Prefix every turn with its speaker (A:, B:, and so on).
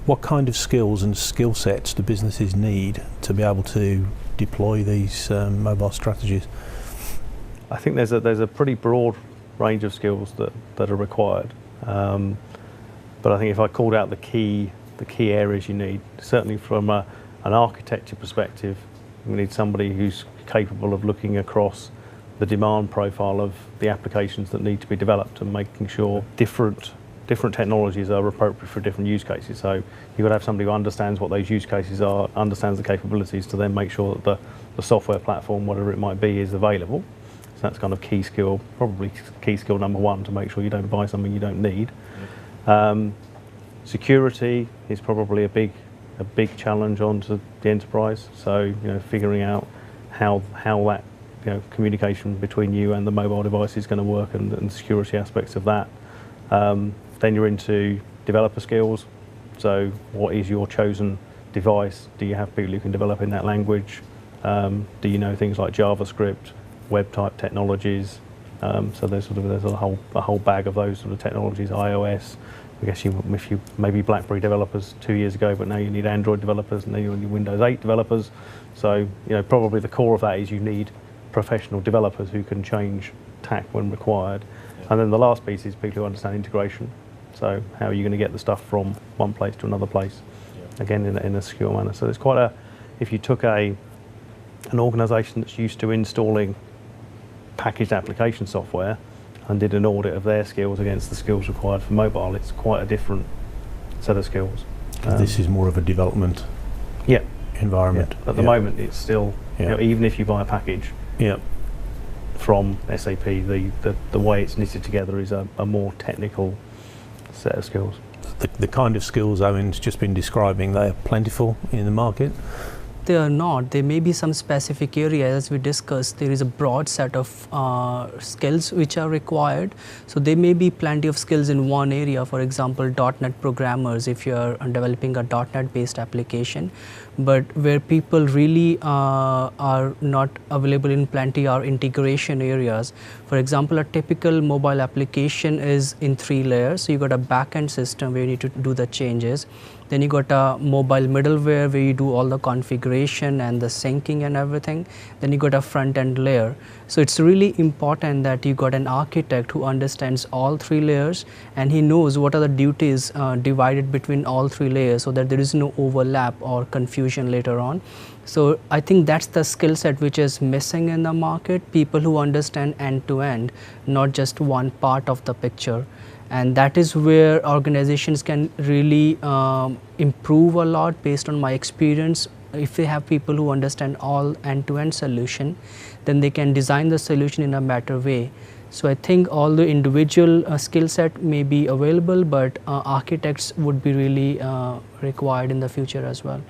A: What kind of skills and skill sets do businesses need to be able to deploy these mobile strategies?
B: I think there's a pretty broad range of skills that are required. But I think if I called out the key areas you need, certainly from an architecture perspective, we need somebody who's capable of looking across the demand profile of the applications that need to be developed and making sure different technologies are appropriate for different use cases. So you've got to have somebody who understands what those use cases are, understands the capabilities to then make sure that the software platform, whatever it might be, is available. So that's kind of key skill, probably key skill number one, to make sure you don't buy something you don't need. Security is probably a big challenge onto the enterprise. So figuring out how that communication between you and the mobile device is going to work, and security aspects of that. Then you're into developer skills. So what is your chosen device? Do you have people who can develop in that language? Do you know things like JavaScript, web type technologies? So there's a whole bag of those sort of technologies. iOS. I guess if you maybe BlackBerry developers 2 years ago, but now you need Android developers, and now you need Windows 8 developers. So probably the core of that is you need professional developers who can change tack when required. Yeah. And then the last piece is people who understand integration. So how are you going to get the stuff from one place to another place? Yeah. Again, in a secure manner. So it's quite if you took an organisation that's used to installing packaged application software and did an audit of their skills against the skills required for mobile, it's quite a different set of skills.
A: This is more of a development environment.
B: Yeah. At the moment, it's still, even if you buy a package from SAP, the way it's knitted together is a more technical set of skills.
A: The kind of skills Owen's just been describing, they are plentiful in the market?
C: They are not. There may be some specific areas, as we discussed. There is a broad set of skills which are required. So there may be plenty of skills in one area, for example, .NET programmers, if you are developing a .NET based application. But where people really are not available in plenty are integration areas. For example, a typical mobile application is in 3 layers. So you got a back-end system where you need to do the changes. Then you got a mobile middleware where you do all the configuration and the syncing and everything. Then you got a front-end layer. So it's really important that you got an architect who understands all 3 layers, and he knows what are the duties divided between all 3 layers, so that there is no overlap or confusion later on. So I think that's the skill set which is missing in the market, people who understand end-to-end, not just one part of the picture. And that is where organizations can really improve a lot based on my experience. If they have people who understand all end-to-end solution, then they can design the solution in a better way. So I think all the individual skill set may be available, but architects would be really required in the future as well.